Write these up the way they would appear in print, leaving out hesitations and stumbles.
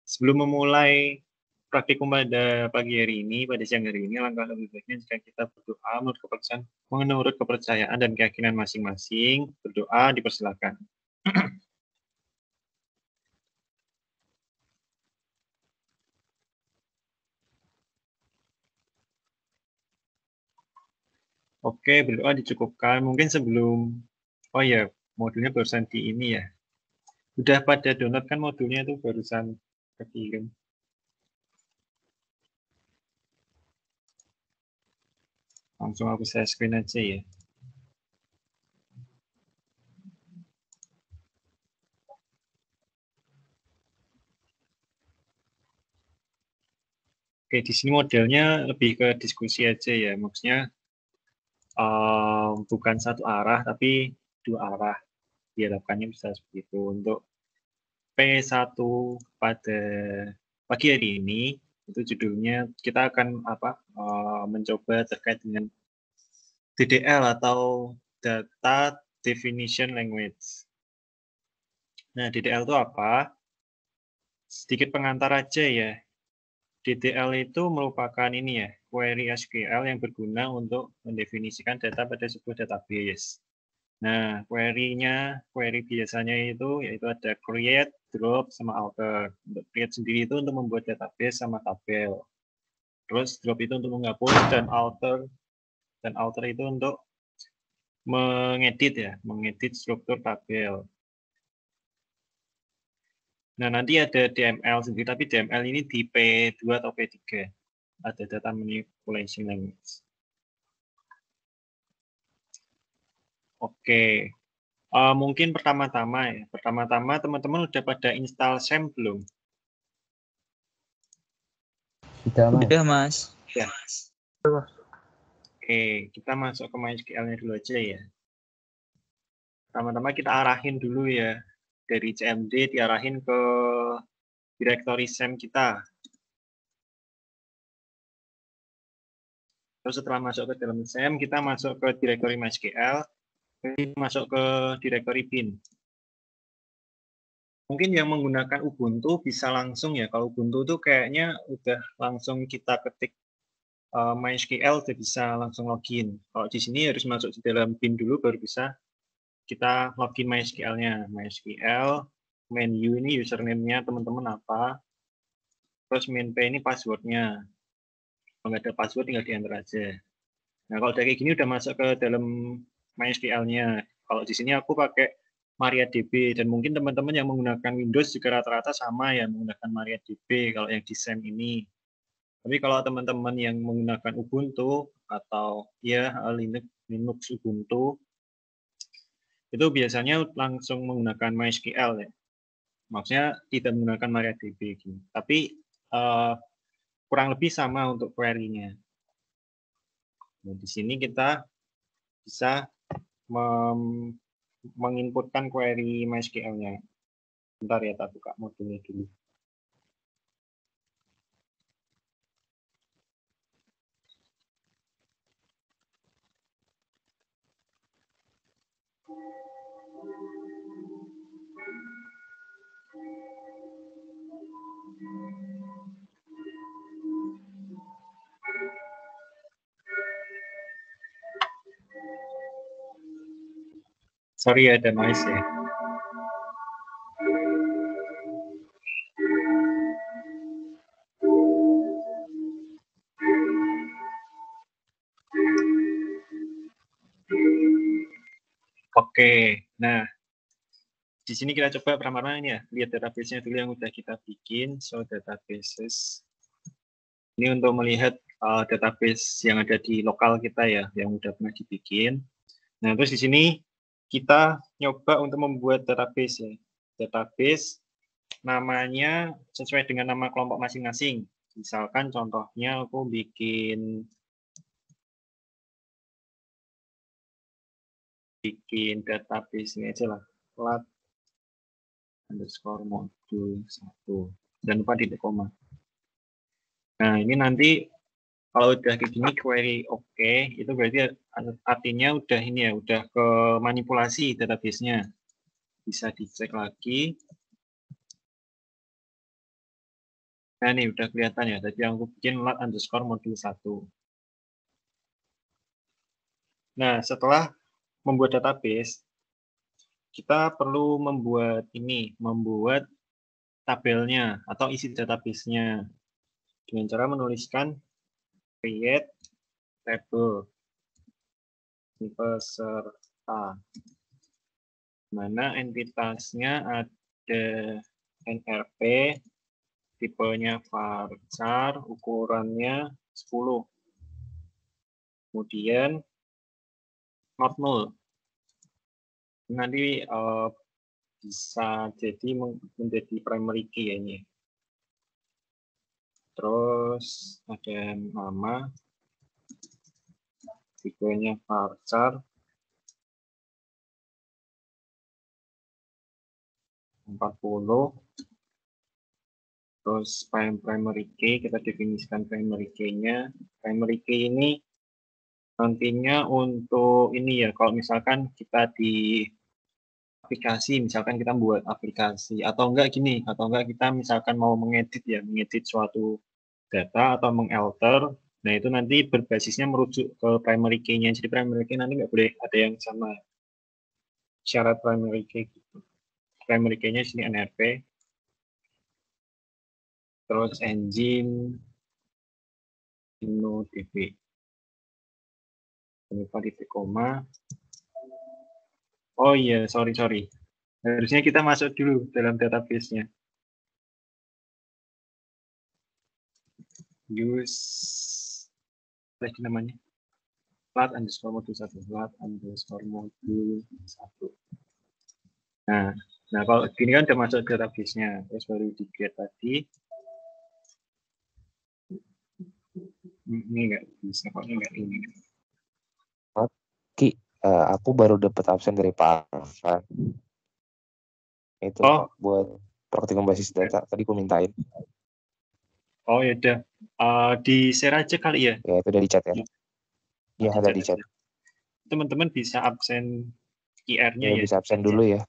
Sebelum memulai praktikum pada pagi hari ini, pada siang hari ini, langkah lebih baiknya jika kita berdoa menurut kepercayaan dan keyakinan masing-masing. Berdoa dipersilakan. Oke, berdoa dicukupkan. Mungkin sebelum, oh ya, modulnya barusan di ini ya. Udah pada download kan modulnya itu barusan kekirim. Langsung aku share screen aja ya. Oke, di sini modelnya lebih ke diskusi aja ya. Maksudnya bukan satu arah, tapi dua arah. Diharapkannya bisa seperti itu. Untuk P1 pada pagi hari ini, itu judulnya kita akan mencoba terkait dengan DDL atau Data Definition Language. Nah, DDL itu apa? Sedikit pengantar aja ya. DDL itu merupakan ini ya, query SQL yang berguna untuk mendefinisikan data pada sebuah database. Nah, query biasanya itu yaitu ada create, drop, sama alter. Untuk create sendiri itu untuk membuat database sama tabel. Terus drop itu untuk menghapus, dan alter itu untuk mengedit struktur tabel. Nah, nanti ada DML sendiri, tapi DML ini di P2 atau P3. Ada data manipulation language. Oke. Mungkin pertama-tama teman-teman udah pada install SAM belum? Sudah, Mas. Ya. Oke, kita masuk ke MySQL-nya dulu aja ya. Pertama-tama kita arahin dulu ya. Dari CMD diarahin ke directory SAM kita. Terus setelah masuk ke dalam SAM, kita masuk ke directory MySQL, masuk ke directory bin. Mungkin yang menggunakan Ubuntu bisa langsung ya. Kalau Ubuntu tuh kayaknya udah langsung kita ketik MySQL udah bisa langsung login. Kalau di sini harus masuk di dalam bin dulu baru bisa kita login MySQL-nya. MySQL, menu ini username-nya teman-teman apa. Terus main P ini password-nya. Kalau nggak ada password tinggal di-enter aja. Nah, kalau dari gini udah masuk ke dalam MySQL-nya. Kalau di sini aku pakai MariaDB, dan mungkin teman-teman yang menggunakan Windows juga rata-rata sama ya menggunakan MariaDB kalau yang di SAM ini. Tapi kalau teman-teman yang menggunakan Ubuntu atau ya Linux Ubuntu, itu biasanya langsung menggunakan MySQL ya. Maksudnya tidak menggunakan MariaDB. Tapi kurang lebih sama untuk query-nya. Nah, di sini kita bisa menginputkan query MySQL-nya. Bentar ya, tak buka modulnya dulu. Sorry ya, ada noise ya. Oke, nah di sini kita coba pertama ini ya, lihat database-nya dulu yang udah kita bikin. So databases. Ini untuk melihat database yang ada di lokal kita ya, yang udah pernah dibikin. Nah, terus di sini kita nyoba untuk membuat database ya. Database namanya sesuai dengan nama kelompok masing-masing. Misalkan contohnya aku bikin database ini aja lah, plat underscore modul 1. Dan lupa titik koma. Nah, ini nanti kalau udah kayak gini query oke, itu berarti artinya udah ini ya, udah ke manipulasi database-nya. Bisa dicek lagi. Nah, ini udah kelihatan ya. Tadi yang aku bikin lat underscore modul 1. Nah, setelah membuat database, kita perlu membuat tabelnya atau isi database-nya dengan cara menuliskan create table peserta, mana entitasnya ada NRP, tipenya varchar, ukurannya 10. Kemudian not null. Nanti bisa jadi menjadi primary key ya ini. Terus ada nama, tipenya varchar, 40. Terus primary key, kita definisikan primary key-nya. Primary key ini nantinya untuk ini ya, kalau misalkan kita di aplikasi, misalkan kita buat aplikasi, atau enggak kita misalkan mau mengedit suatu data atau mengalter, nah itu nanti berbasisnya merujuk ke primary key-nya. Jadi primary key nanti nggak boleh ada yang sama syarat primary key gitu. Primary key-nya sini NRP, terus engine, InnoDB. Lupa titik koma. Oh iya, sorry. Harusnya kita masuk dulu dalam database-nya. Use lagi namanya. Lat underscore modul 1. Lat underscore modul 1. Nah, kalau gini kan udah masuk database-nya. Terus baru di-get tadi. Ini nggak bisa, kok nggak ini. Ki, aku baru dapat absen dari Pak Arfan. Itu buat praktikum basis data tadi aku mintain. Oh ya udah, di share aja kali ya. Ya itu udah di chat ya. Iya ada di chat. Teman-teman bisa absen QR-nya ya. Bisa absen dulu ya.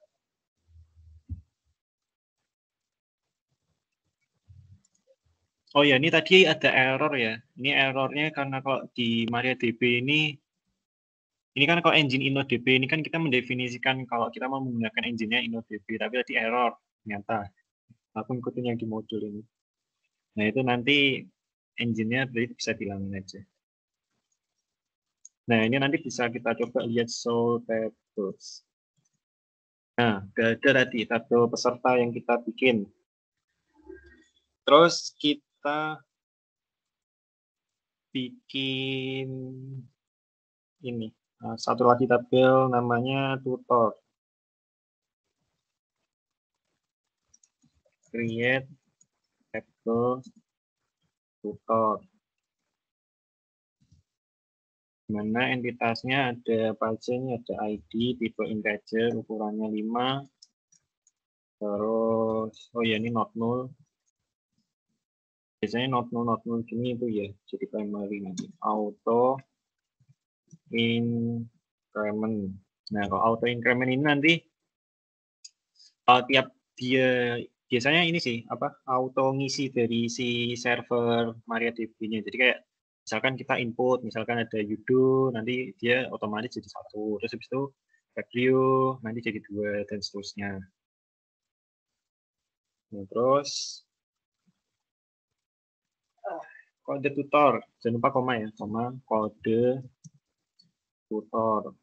Oh ya, ini tadi ada error ya. Ini errornya karena kalau di MariaDB ini kan kalau engine InnoDB ini kan kita mendefinisikan kalau kita mau menggunakan engine-nya InnoDB, tapi tadi error ternyata. Aku ngikutin yang di modul ini. Nah itu nanti engine-nya bisa dihilangin aja. Nah ini nanti bisa kita coba lihat show tables. Nah, udah ada tadi tabel peserta yang kita bikin. Terus kita bikin ini satu lagi tabel namanya tutor. Create table tutor. Mana entitasnya ada apa aja, ini ada ID, tipe integer, ukurannya 5. Terus, oh ya ini not null. Biasanya not null gini itu ya, jadi primary nanti. Auto increment. Nah, kalau auto increment ini nanti tiap dia biasanya ini sih auto ngisi dari si server MariaDB-nya. Jadi kayak misalkan kita input, misalkan ada Yudo, nanti dia otomatis jadi 1. Terus habis itu Fabrio nanti jadi 2 dan seterusnya. Nah, terus kode tutor, jangan lupa koma ya, kode tutor.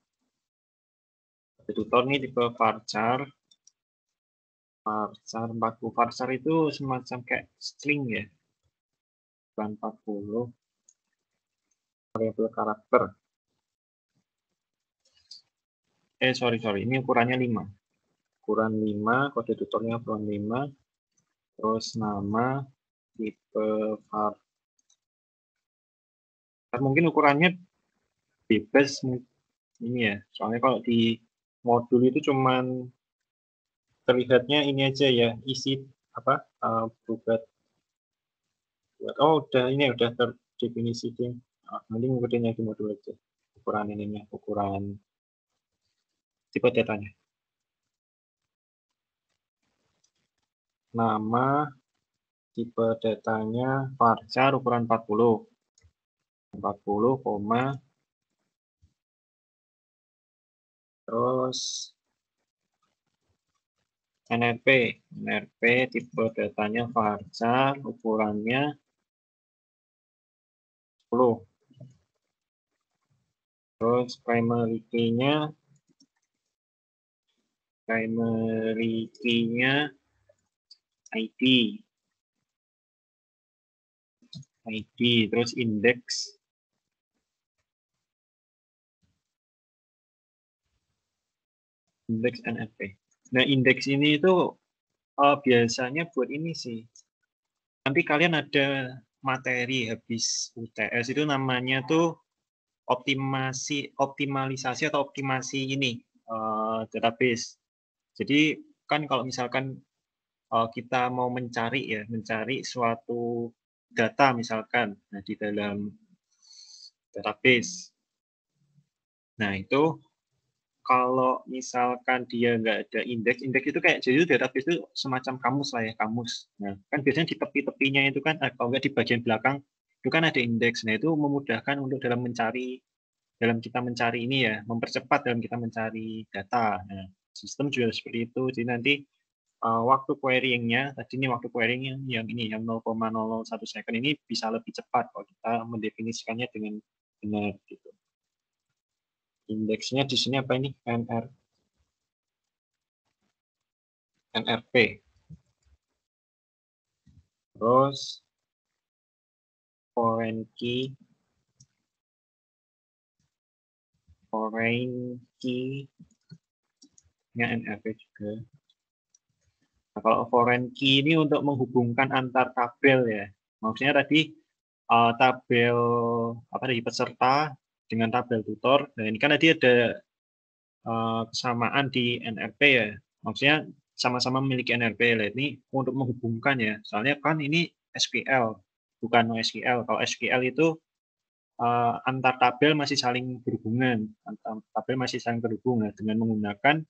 Kode tutor ini tipe varchar. Varchar 40. Varchar itu semacam kayak string ya. Bukan 40. Variabel karakter. Sorry. Ini ukurannya 5. Ukuran 5, kode tutornya ukuran 5. Terus nama, tipe var. Mungkin ukurannya bebas ini ya. Soalnya kalau di modul itu cuman terlihatnya ini aja ya, isi buat udah terdefinisi tim. Nanti ngikutin di modul aja. Ukuran ininya, ukuran tipe datanya. Nama, tipe datanya varchar ukuran 40, terus NRP tipe datanya varchar ukurannya 10, terus primary key-nya ID, terus index NRP. Nah, indeks ini itu biasanya buat ini sih. Nanti kalian ada materi habis UTS itu namanya tuh optimalisasi atau optimasi ini database. Jadi kan kalau misalkan kita mau mencari suatu data misalkan, nah di dalam database. Nah itu kalau misalkan dia nggak ada indeks itu kayak jadi database itu semacam kamus lah ya, kamus. Nah kan biasanya di tepi-tepinya itu kan, kalau nggak di bagian belakang itu kan ada indeks. Nah itu memudahkan untuk dalam kita mencari ini ya, mempercepat dalam kita mencari data. Nah sistem juga seperti itu. Jadi nanti waktu querying-nya, tadi ini waktu querying yang 0,001 second ini bisa lebih cepat kalau kita mendefinisikannya dengan benar gitu. Indeksnya di sini apa ini? NRP. Terus foreign key-nya NRP juga. Nah, kalau foreign key ini untuk menghubungkan antar tabel ya. Maksudnya tadi tabel peserta dengan tabel tutor. Nah ini kan tadi ada kesamaan di NRP ya. Maksudnya sama-sama memiliki NRP. Nah, ini untuk menghubungkan ya. Soalnya kan ini SQL, bukan NoSQL. Kalau SQL itu antar tabel masih saling berhubungan. Dengan menggunakan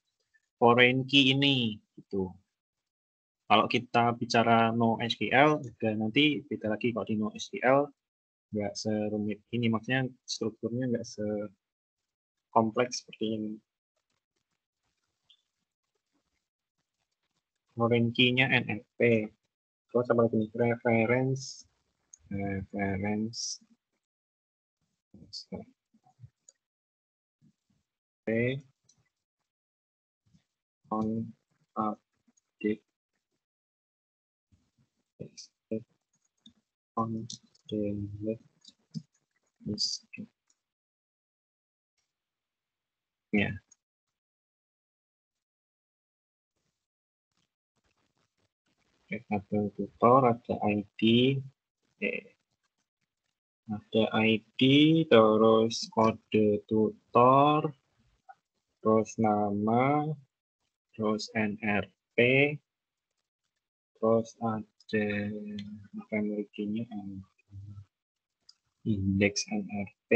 foreign key ini gitu. Kalau kita bicara NoSQL, nanti beda lagi. Kalau di NoSQL nggak serumit ini, maksudnya strukturnya nggak sekompleks seperti ini. Foreign key-nya NFP. Terus apa lagi? Reference on update on delete mistake. Ya. Ada tutor, ada ID, terus kode tutor, terus nama, terus NRP, terus ada primary key-nya indeks NRP,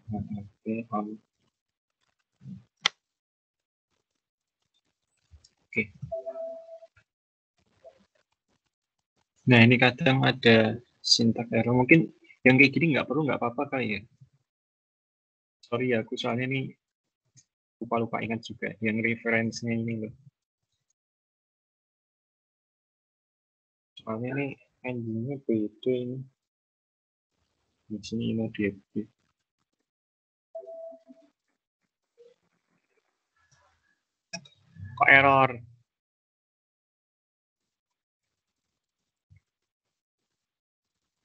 NRP on. Oke. Nah ini kadang ada syntax error, mungkin yang kayak gini nggak apa-apa kali ya. Sorry ya, aku soalnya ini lupa ingat juga yang referensinya ini loh. Soalnya ini engine-nya beda ini. Di sini InnoDB. Kok error?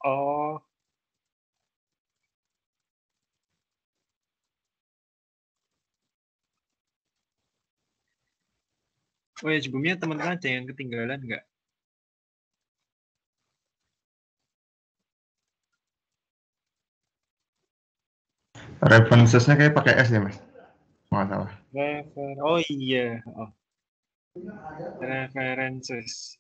Oh. Oh ya, sebelumnya teman-teman ada yang ketinggalan nggak? References-nya kayak pakai S ya, Mas? Nggak salah. Oh iya. Oh. References.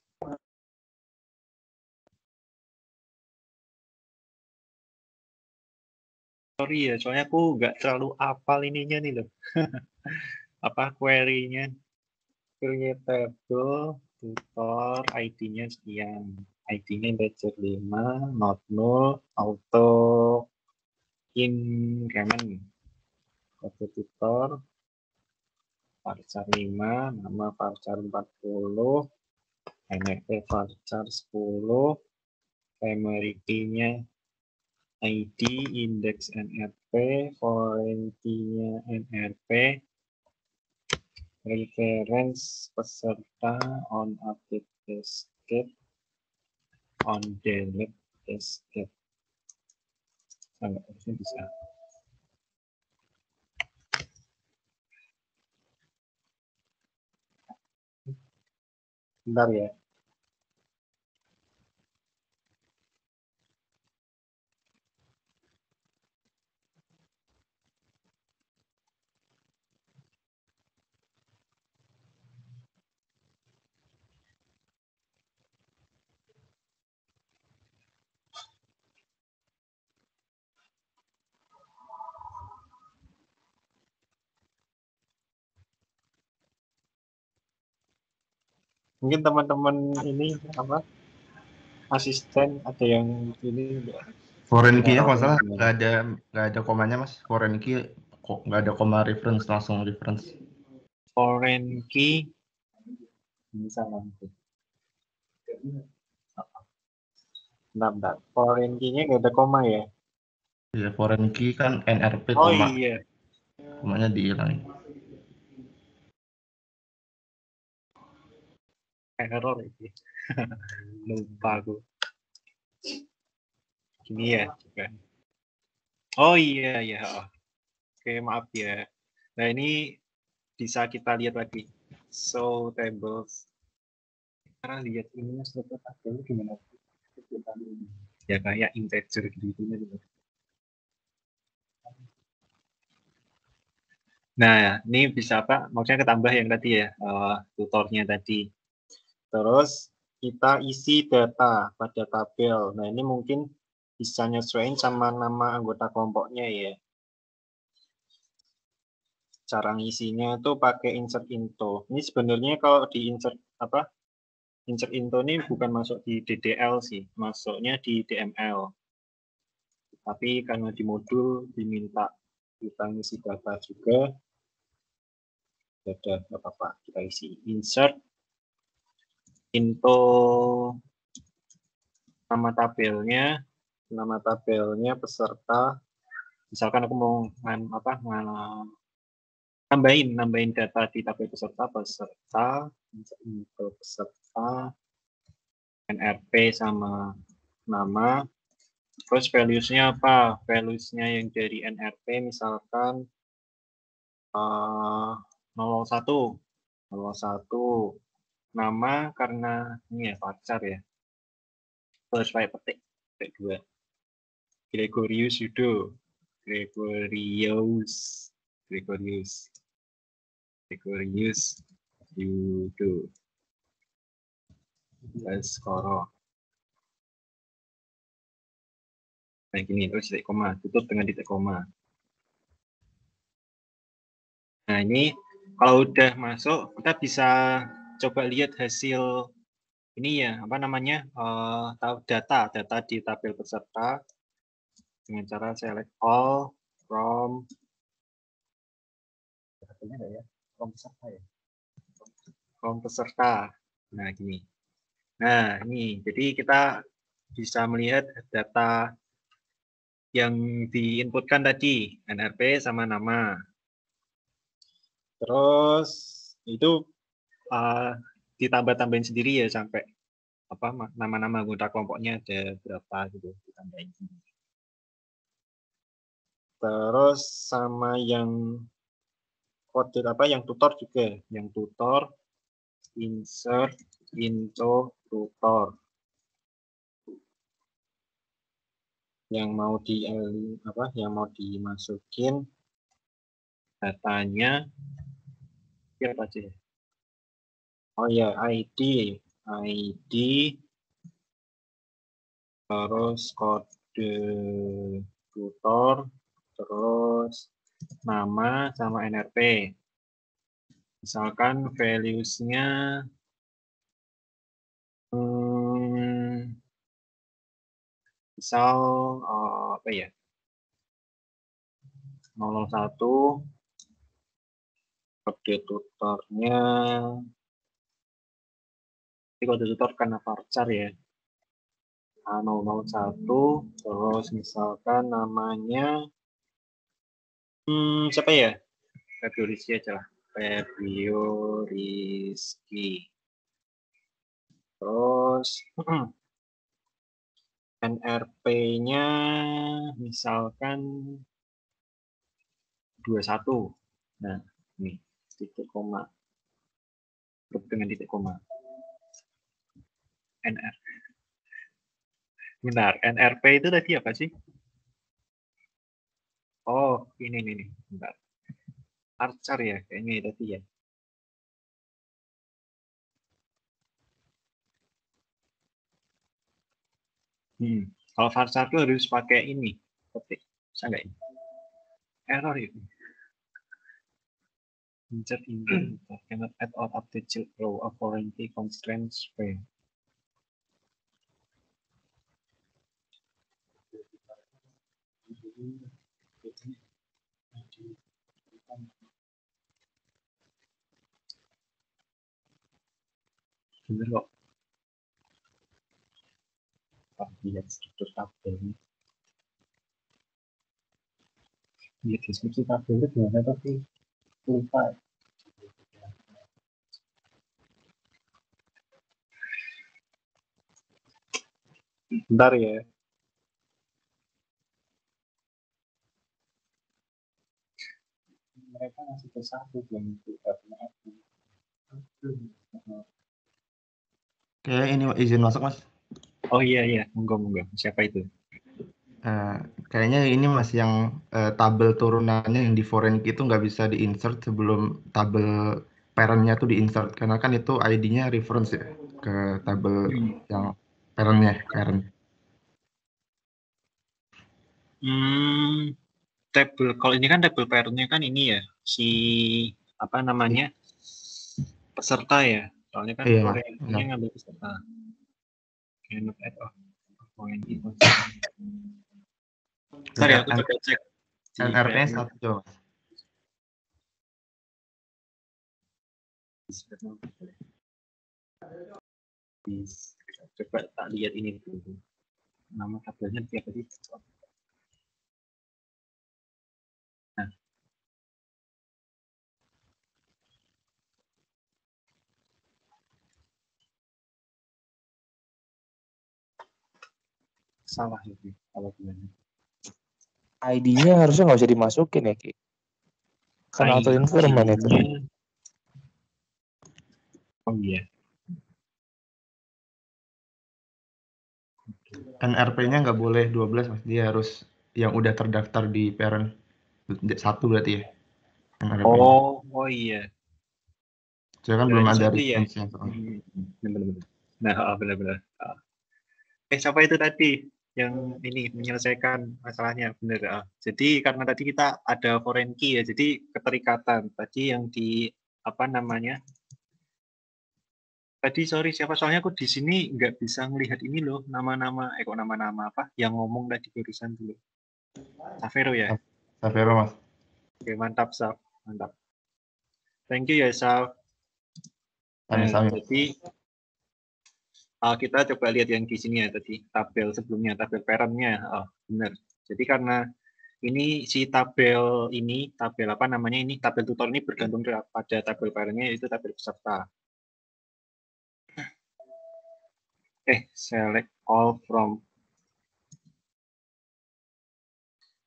Sorry ya, soalnya aku nggak terlalu hafal ininya nih loh. Apa query-nya. create table tutor ID-nya sekian. ID-nya integer 5, not null, auto increment. Kode tutor varchar 5, nama varchar 40, NRP varchar 10, primary key-nya ID, index NRP, foreign key-nya NRP, reference peserta on update cascade, on delete cascade. Sampai harusnya bisa. Bentar ya. Mungkin teman-teman ini apa asisten ada yang ini Foreign key-nya kalau salah nggak ada komanya mas. Foreign key kok nggak ada koma reference, langsung reference. foreign key bisa nanti. Bentar. Foreign key-nya nggak ada koma ya? Iya, foreign key kan NRP Oh koma. iya. Komanya dihilangin. Error ini. Lupa aku. Gini ya juga. Oh iya ya. Oke, maaf ya. Nah, ini bisa kita lihat lagi. So tables. Sekarang lihat ini struktur tabel gimana? Ya kayak integer gitu. Nah, ini bisa apa? Maksudnya ketambah yang tadi ya, tutornya tadi. Terus kita isi data pada tabel. Nah, ini mungkin bisa nyesuaiin sama nama anggota kelompoknya ya. Cara ngisinya tuh pakai insert into. Ini sebenarnya kalau di insert apa? Insert into ini bukan masuk di DDL sih, masuknya di DML. Tapi karena di modul diminta kita ngisi data juga, ada apa-apa kita isi insert into nama tabelnya peserta. Misalkan aku mau nambahin data di tabel peserta untuk peserta NRP sama nama. Terus values-nya apa? Values-nya yang dari NRP misalkan 01 nama karena ini ya varchar ya. Terus pakai petik 2. Gregorius Yudo. Gregorius Yudo. Baskoro. Nah gini, terus titik koma, tutup dengan titik koma. Nah ini kalau udah masuk, kita bisa coba lihat hasil ini ya, apa namanya, data di tabel peserta dengan cara select all from peserta. Nah gini. Nah ini, jadi kita bisa melihat data yang diinputkan tadi, NRP sama nama. Terus itu ditambah-tambahin sendiri ya sampai apa nama-nama anggota kelompoknya ada berapa gitu ditambahin. Terus sama yang kode apa yang tutor juga, yang tutor insert into tutor. Yang mau yang mau dimasukin datanya apa aja ya? Oh ya, ID terus kode tutor, terus nama sama NRP. Misalkan values-nya misal apa ya? 001 kode tutornya ini kode tutor karena varchar ya. 001 terus misalkan namanya siapa ya? Febio Rizky aja lah. Febio Rizky. Terus NRP-nya misalkan 21. Nah, ini titik koma. Grup dengan titik koma. NR. Benar, NRP itu tadi apa sih? Oh, ini. Bentar. Archer ya, kayaknya tadi ya. Kalau varchar itu harus pakai ini. Ketik. Bisa nggak ini? Error itu. Insert in cannot add or update child row of foreign key constraints frame. Bener kok. Lihat struktur tabelnya. Lihat deskripsi tabelnya gimana tapi lupa. Bentar ya. Mereka masih ke satu belum itu. Oke, ini izin masuk Mas. Oh iya, monggo. Siapa itu? Kayaknya ini Mas yang tabel turunannya yang di foreign key itu nggak bisa di-insert sebelum tabel parent-nya tuh di-insert karena kan itu ID-nya reference ya ke tabel yang parent. Tabel kalau ini kan tabel parent-nya kan ini ya si apa namanya peserta ya. Soalnya kan Iya, foreign-nya ngambil peserta. Cannot add or foreign key. Bentar ya, aku coba cek. NRP-nya 1 Coba tak lihat ini dulu. Nama tabelnya apa sih? Nah. Salah itu kalau bilangnya. ID-nya harusnya nggak usah dimasukin ya, Ki. Kan auto informant itu. Oh iya. NRP-nya nggak boleh 12 Mas, dia harus yang udah terdaftar di parent 1 berarti ya. Oh iya. Jadi kan belum ada reference-nya. Benar-benar. Nah, benar-benar. Siapa itu tadi yang ini menyelesaikan masalahnya? Benar. Jadi karena tadi kita ada foreign key ya, jadi keterikatan. Tadi yang di apa namanya? Tadi sorry siapa soalnya aku di sini nggak bisa melihat ini loh nama-nama kok nama-nama apa yang ngomong tadi barusan dulu. Savero ya. Savero Mas. Oke, mantap Saf, mantap. Thank you ya Saf. Jadi kita coba lihat yang di sini ya tadi tabel sebelumnya, tabel parent-nya. Benar. Jadi karena ini si tabel ini, tabel apa namanya ini, tabel tutor ini bergantung pada tabel parent-nya yaitu tabel peserta. Select all from.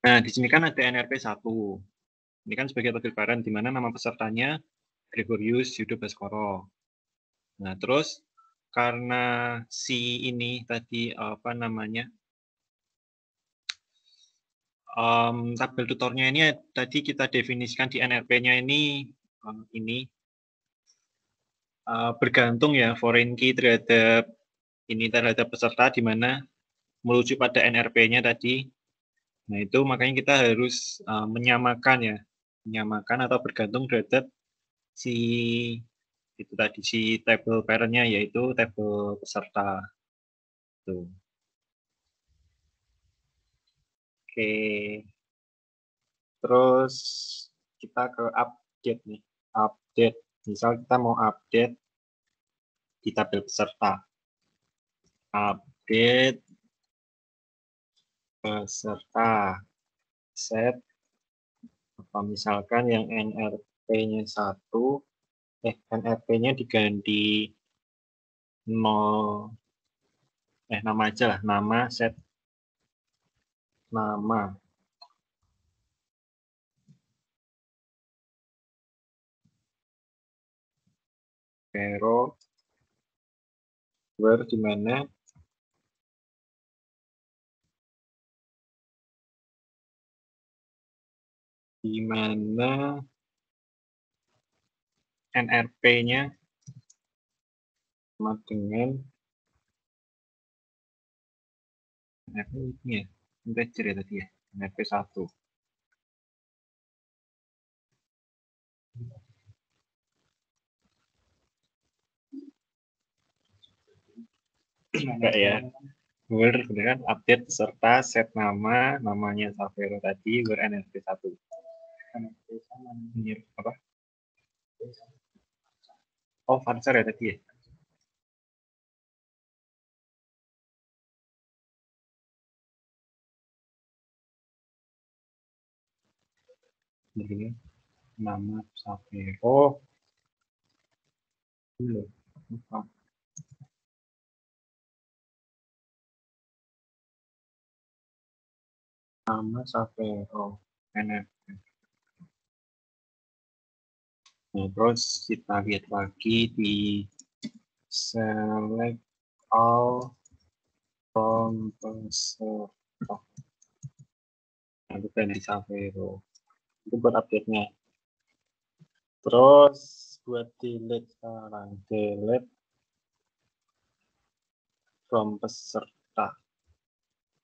Nah, di sini kan ada NRP 1. Ini kan sebagai tabel parent, di mana nama pesertanya Gregorius Yudo Baskoro. Nah, terus karena si ini tadi apa namanya, tabel tutornya ini tadi kita definisikan di NRP-nya ini bergantung ya foreign key terhadap peserta di mana merujuk pada NRP-nya tadi. Nah, itu makanya kita harus menyamakan atau bergantung terhadap si itu tadi si tabel parent-nya yaitu tabel peserta. Tuh. Oke. Terus kita ke update nih. Update. Misal kita mau update di tabel peserta. Update peserta. Set. Apa misalkan yang NRP-nya 1, NRP-nya diganti 0, nama aja lah, nama set nama. Pero where di mana NRP-nya sama dengan NRP ini ya, integer ya tadi ya, NRP 1. Enggak ya. Where kan update serta set nama, namanya Savero tadi, where NRP 1. Apa? Oh, Fansar ya tadi ya. Begini, nama Savero. Belum. Nama Savero NRP. Nah, terus kita lihat lagi di select all from peserta. Nah, itu ganti Savero. Itu buat update-nya. Terus buat delete sekarang, delete from peserta.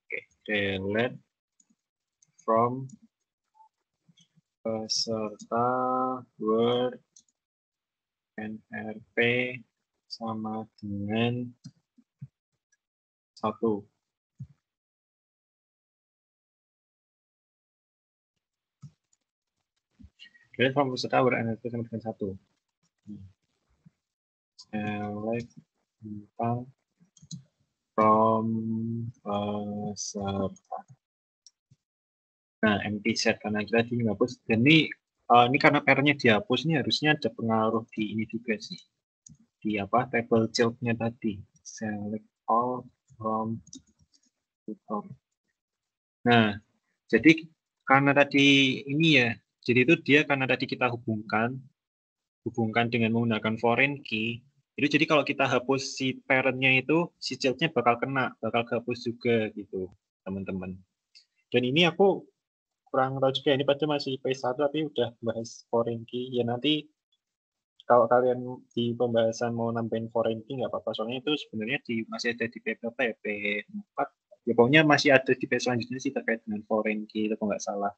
Oke, delete from peserta Word NRP sama dengan 1. Delete from peserta Word NRP sama dengan 1. Select tentang from peserta. Nah, empty set karena kita di menghapus. Dan ini karena parentnya dihapus, ini harusnya ada pengaruh di ini juga sih. Di apa table child-nya tadi. Select all from tutor. Nah, jadi karena tadi ini ya, jadi itu dia karena tadi kita hubungkan dengan menggunakan foreign key. Itu jadi kalau kita hapus si parent-nya itu, si child-nya bakal kena, bakal kehapus juga gitu, teman-teman. Dan ini aku kurang tahu juga, ini pada masih P1 tapi udah bahas foreign key. Ya nanti kalau kalian di pembahasan mau nambahin foreign key nggak apa-apa, soalnya itu sebenarnya masih ada di P4 ya, P4. Ya pokoknya masih ada di P selanjutnya sih terkait dengan foreign key, kalau nggak salah.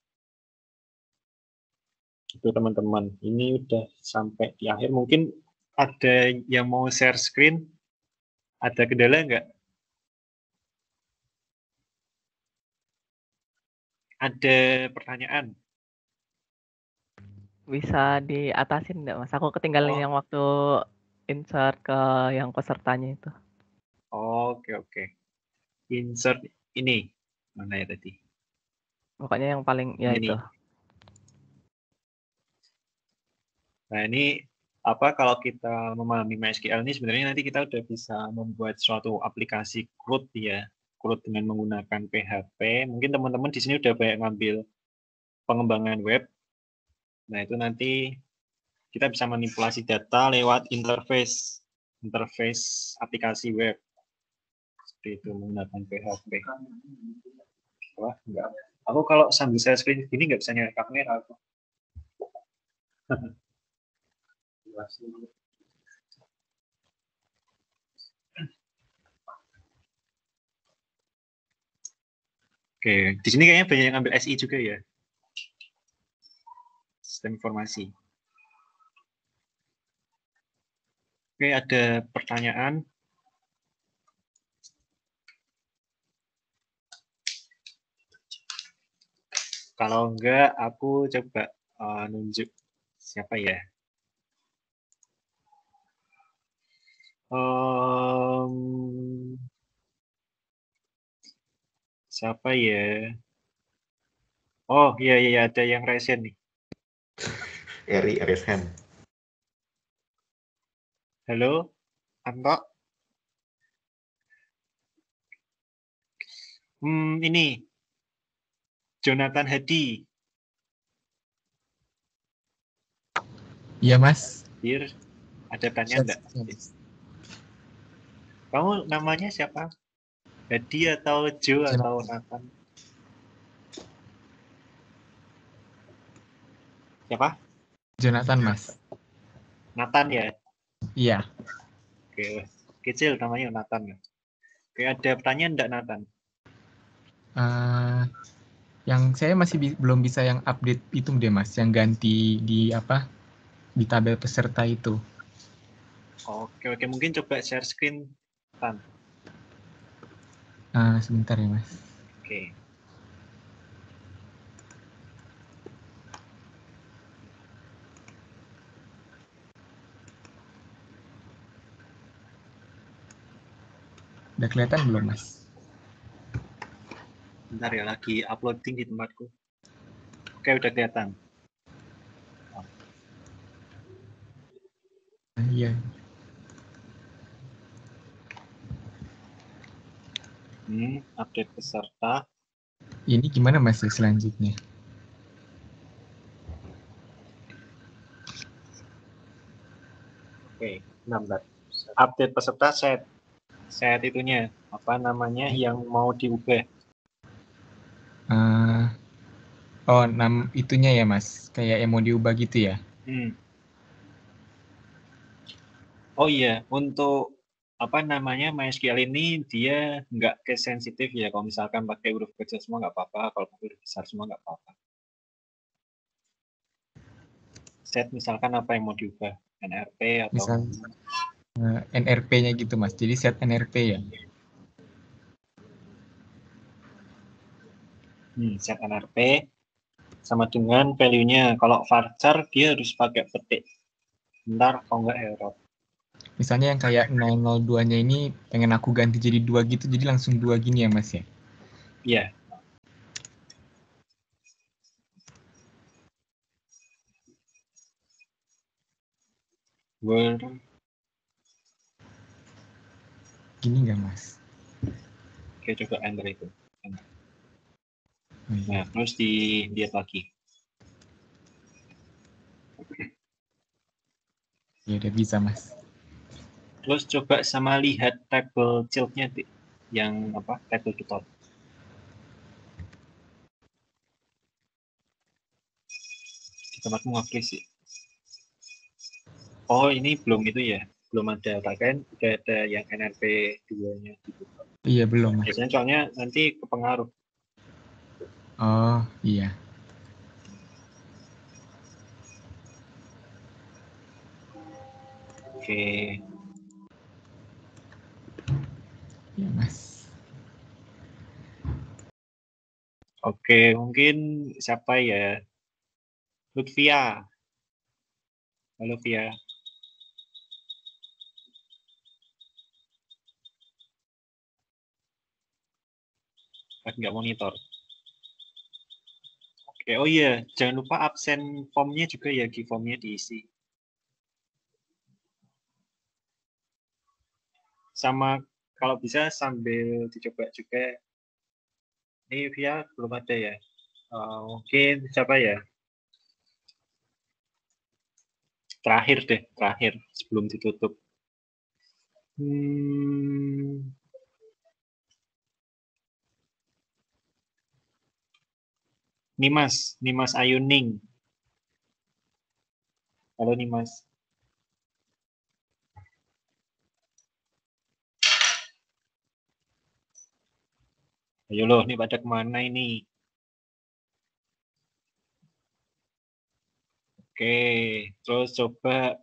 Itu teman-teman, ini udah sampai di akhir. Mungkin ada yang mau share screen, ada kendala nggak? Ada pertanyaan? Bisa diatasin nggak, Mas? Aku ketinggalan yang waktu insert ke yang pesertanya itu. Oke. Insert ini. Mana ya tadi? Pokoknya yang paling, ya ini. itu. Nah, ini kalau kita memahami MySQL ini sebenarnya nanti kita udah bisa membuat suatu aplikasi CRUD ya. CRUD dengan menggunakan PHP. Mungkin teman-teman di sini udah banyak ngambil pengembangan web. Nah, itu nanti kita bisa manipulasi data lewat interface aplikasi web. Seperti itu menggunakan PHP. Wah, enggak. Aku kalau sambil share screen gini nggak bisa nyari kamera aku. Oke, di sini kayaknya banyak yang ngambil SI juga ya. Sistem informasi. Oke, ada pertanyaan? Kalau enggak, aku coba nunjuk siapa ya? Siapa ya? Oh, iya, iya, ada yang resen nih. Eri Resen. Halo, Anto? Ini, Jonathan Hadi. Iya, Mas. Dir, ada tanya enggak? Kamu namanya siapa? Hadi atau Jo atau Nathan? Siapa? Jonathan, Mas. Nathan ya? Iya. Oke, kecil namanya Nathan ya. Oke, ada pertanyaan enggak Nathan? Yang saya masih belum bisa yang update itu deh, Mas. Yang ganti di apa? Di tabel peserta itu. Oke, mungkin coba share screen, Tan. Sebentar ya, Mas. Oke. Udah kelihatan belum, Mas? Bentar ya, lagi uploading di tempatku. Oke, udah kelihatan. Iya. Update peserta. Ini gimana, Mas, selanjutnya? Oke, bentar. Update peserta set itunya, apa namanya, yang mau diubah. Itunya ya, Mas. Kayak yang mau diubah gitu ya? Oh iya, untuk apa namanya MySQL ini dia nggak case sensitif ya. Kalau misalkan pakai huruf kecil semua nggak apa-apa, kalau pakai huruf besar semua nggak apa-apa. Set misalkan apa yang mau diubah, NRP atau NRP-nya gitu, Mas. Jadi set NRP ya? Set NRP sama dengan value-nya. Kalau varchar dia harus pakai petik. Bentar, kalau nggak error. Misalnya yang kayak 002-nya ini pengen aku ganti jadi 2 gitu, jadi langsung 2 gini ya, Mas ya? Iya. Gini nggak, Mas? Oke, coba enter itu. Nah, terus dilihat lagi. Ya udah bisa, Mas. Terus coba sama lihat table child-nya, yang apa, table tutor. Di tempatmu nge-klik sih. Oh, ini belum itu ya? Belum ada, kan udah ada yang NRP 2-nya gitu. Iya, belum, Mas. Biasanya soalnya nanti kepengaruh. Oh, iya. Oke. Iya, Mas. Oke, mungkin siapa ya? Lutfia. Halo, Via. Pas nggak monitor. Oke, oh iya, jangan lupa absen formnya juga ya, di formnya diisi. Sama kalau bisa sambil dicoba juga. Ini Via belum ada ya. Mungkin siapa ya? Terakhir deh, terakhir sebelum ditutup. Nimas Ayuning. Halo Nimas. Ayo loh, ini pada kemana ini? Oke, terus coba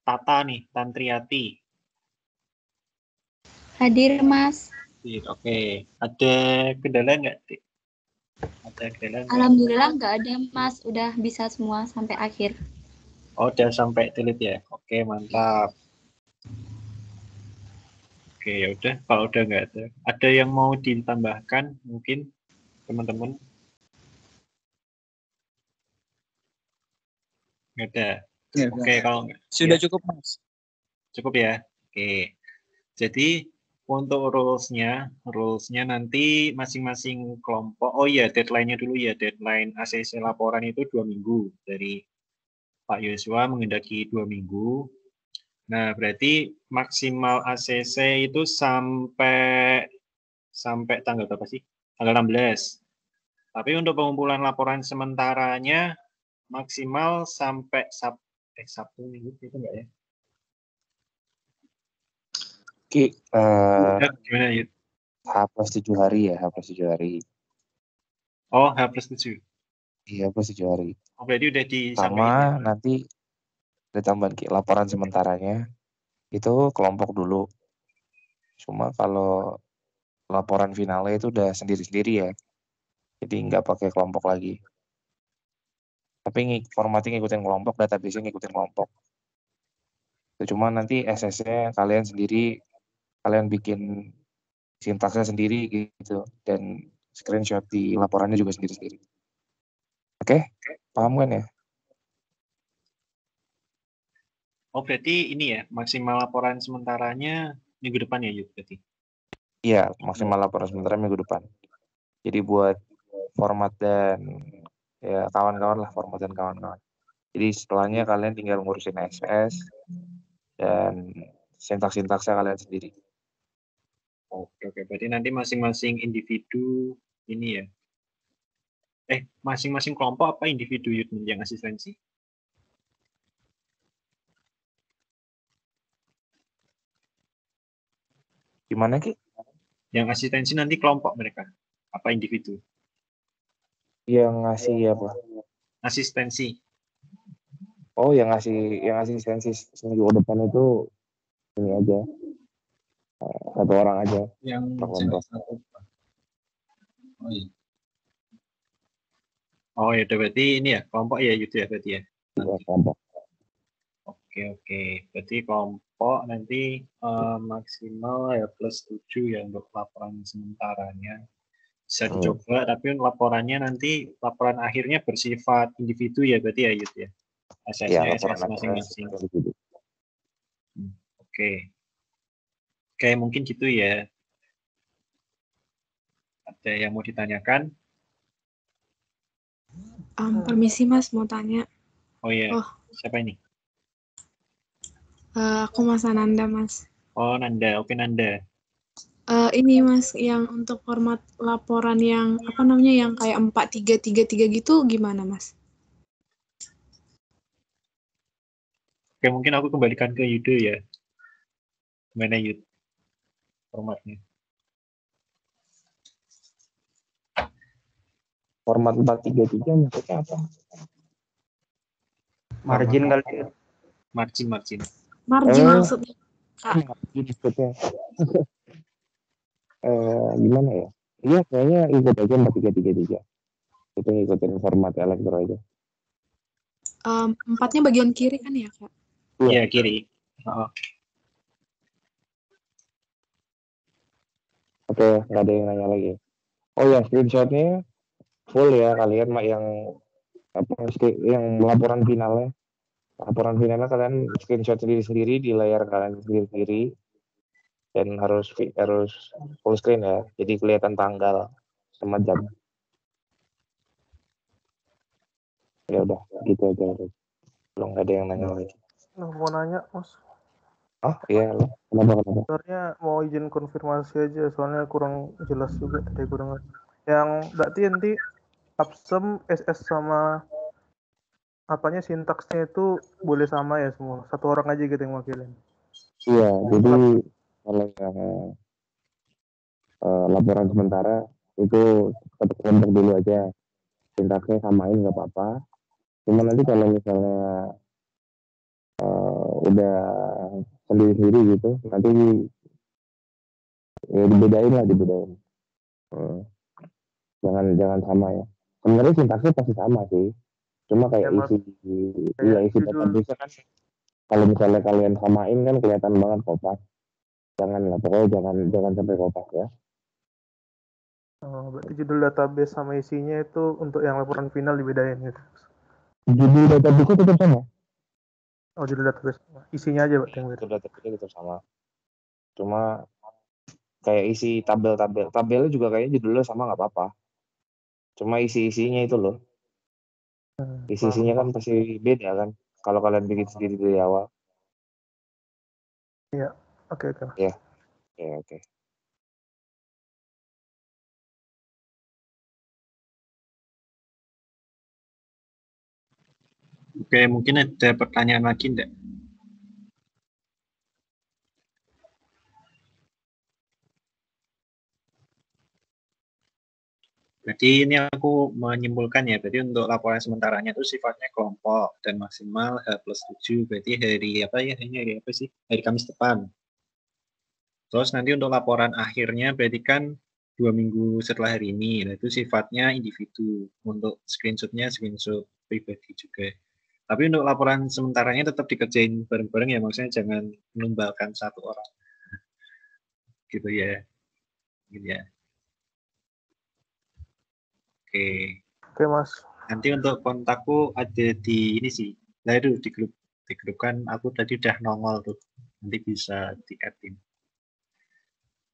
Tata nih, Tantriati. Hadir, Mas. Oke. Ada kendala nggak, Dik? Ada kendala nggak? Alhamdulillah nggak ada, Mas. Udah bisa semua sampai akhir. Oh, udah sampai delete ya? Oke, mantap. Oke, ya udah. Kalau udah nggak ada. Ada yang mau ditambahkan mungkin, teman-teman? Nggak ada. Ya, Oke, kalau nggak. sudah Ya. cukup, Mas. Cukup ya? Oke. Jadi untuk rules-nya nanti masing-masing kelompok. Oh iya, deadline-nya dulu ya. Deadline ACC laporan itu 2 minggu. Dari Pak Yosua menghendaki 2 minggu. Nah, berarti maksimal ACC itu sampai tanggal berapa sih? Tanggal 16. Tapi untuk pengumpulan laporan sementaranya maksimal sampai Sabtu Minggu itu enggak ya? Oke, Gimana ya? H+7 hari ya, H+7 hari. Oh, H+7. Iya, H+7 hari. Oh, berarti udah disampaikan. Sama nanti ada tambahan laporan sementaranya itu kelompok dulu. Cuma kalau laporan finalnya itu udah sendiri-sendiri ya. Jadi nggak pakai kelompok lagi. Tapi formatnya ngikutin kelompok, database-nya ngikutin kelompok. Cuma nanti SS-nya kalian sendiri, kalian bikin sintaksnya sendiri gitu, dan screenshot di laporannya juga sendiri-sendiri. Oke? Paham kan ya? Oh, berarti ini ya, maksimal laporan sementaranya minggu depan ya, Yud, berarti? Iya, maksimal laporan sementara minggu depan. Jadi buat format dan ya kawan-kawan lah, format dan kawan-kawan. Jadi setelahnya kalian tinggal ngurusin SS dan sintaks-sintaksnya kalian sendiri. Oke, berarti nanti masing-masing individu ini ya. Masing-masing kelompok apa individu yang asistensi? Gimana, Ki? Yang asistensi nanti kelompok mereka, apa individu? Yang ngasih apa? Asistensi. Oh, yang asistensi seminggu depan itu ini aja. Satu orang aja. Yang kelompok. Oh iya. Oh ya, berarti ini ya kelompok ya Yud ya berarti ya. Iya, kelompok. Oke. Berarti kelompok nanti maksimal ya +7 ya untuk laporan sementaranya. Bisa dicoba, tapi laporannya nanti laporan akhirnya bersifat individu ya berarti ya Yud ya. Iya, SS masing-masing. Oke. Oke, mungkin gitu ya. Ada yang mau ditanyakan? Permisi Mas, mau tanya. Oh iya, siapa ini? Aku Mas Ananda, Mas. Oh, Nanda. Oke, Nanda. Ini Mas, yang untuk format laporan yang apa namanya, yang kayak 4-3-3-3 gitu gimana Mas? Oke, mungkin aku kembalikan ke Yudo ya. Gimana Yud formatnya? Format 4-3-3 maksudnya apa? Margin kali ya. Margin. Margin maksudnya. Margin maksudnya. Gimana ya? Iya, kayaknya ikut aja 4-3-3. Itu ngikutin format elektro aja. 4-nya bagian kiri kan ya, Kak? Iya, kiri. Oke, nggak ada yang nanya lagi. Oh ya, screenshotnya full ya kalian yang laporan finalnya. Laporan finalnya kalian screenshot sendiri-sendiri di layar kalian sendiri-sendiri dan harus full screen ya. Jadi kelihatan tanggal sama jam. Ya udah, gitu aja. Belum nggak ada yang nanya lagi. Mau nanya, Mas. Oh iya, kenapa? Sebenarnya mau izin konfirmasi aja, soalnya kurang jelas juga tadi aku dengar. Yang berarti nanti absem, SS sama apanya sintaksnya itu boleh sama ya semua? Satu orang aja gitu yang wakilin? Iya, jadi kalau yang laporan sementara itu satu kelompok dulu aja. Sintaksnya samain nggak apa-apa. Cuma nanti kalau misalnya udah sendiri-sendiri gitu, nanti ya dibedain. Jangan sama ya. Sebenarnya sintaksnya pasti sama sih. Cuma kayak Ya, Mas. isi database kan kalau misalnya kalian samain kan kelihatan banget kopas. Janganlah, pokoknya jangan sampai kopas ya. Oh, berarti judul database sama isinya itu untuk yang laporan final dibedain gitu. Judul database tetap sama. Oh, judul database. Isinya aja berarti yang beda. Judul database tetap sama. Cuma kayak isi tabelnya juga kayaknya judulnya sama nggak apa-apa. Cuma isinya itu loh. Isinya kan pasti beda kan. Kalau kalian bikin sendiri dari awal. Iya, oke. Ya, oke. Oke, mungkin ada pertanyaan lagi enggak? Berarti ini aku menyimpulkan ya, berarti untuk laporan sementaranya itu sifatnya kelompok dan maksimal H+7, berarti hari apa ya? Ini hari apa sih? Hari Kamis depan. Terus nanti untuk laporan akhirnya berarti kan 2 minggu setelah hari ini, nah itu sifatnya individu. Untuk screenshot-nya screenshot pribadi juga. Tapi untuk laporan sementaranya tetap dikerjain bareng-bareng ya, maksudnya jangan menumbalkan satu orang. Gitu ya. Gitu ya. Oke, Mas. Nanti untuk kontakku ada di ini sih. Nah itu di grup kan aku tadi udah nongol tuh. Nanti bisa di-add-in.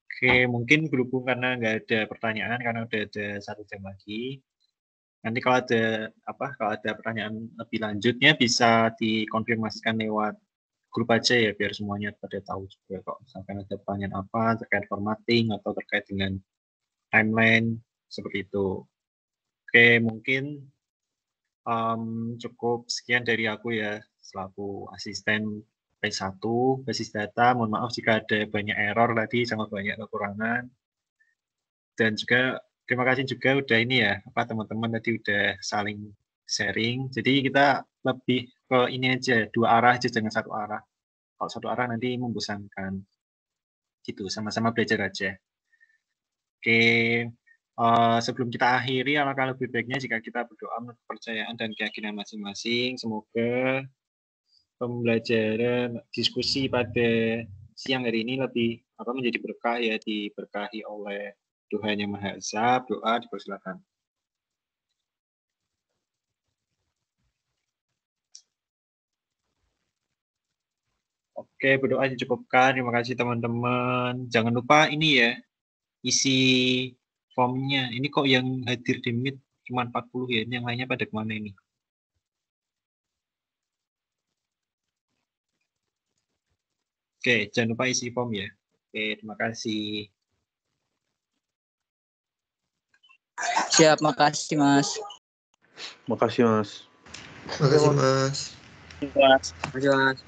Oke, mungkin berhubung karena nggak ada pertanyaan karena udah ada 1 jam lagi. Nanti kalau ada pertanyaan lebih lanjutnya bisa dikonfirmasikan lewat grup aja ya biar semuanya pada tahu juga kok misalkan ada pertanyaan apa terkait formatting atau terkait dengan timeline seperti itu. Oke, mungkin cukup sekian dari aku ya selaku asisten P1 basis data. Mohon maaf jika ada banyak error tadi sama banyak kekurangan. Dan juga terima kasih juga udah ini ya teman-teman tadi udah saling sharing. Jadi kita lebih ke ini aja 2 arah aja jangan 1 arah. Kalau 1 arah nanti membosankan. Gitu, sama-sama belajar aja. Oke, sebelum kita akhiri, alangkah lebih baiknya jika kita berdoa menurut kepercayaan dan keyakinan masing-masing. Semoga pembelajaran diskusi pada siang hari ini lebih menjadi berkah ya, diberkahi oleh Tuhan Yang Maha Esa. Doa dipersilakan. Oke, berdoa dicukupkan. Terima kasih teman-teman. Jangan lupa ini ya, isi formnya. Ini kok yang hadir di Meet cuma 40 ya, yang lainnya pada kemana ini? Oke, jangan lupa isi form ya. Oke, terima kasih. Siap, makasih Mas. Makasih Mas. Makasih Mas. Makasih Mas.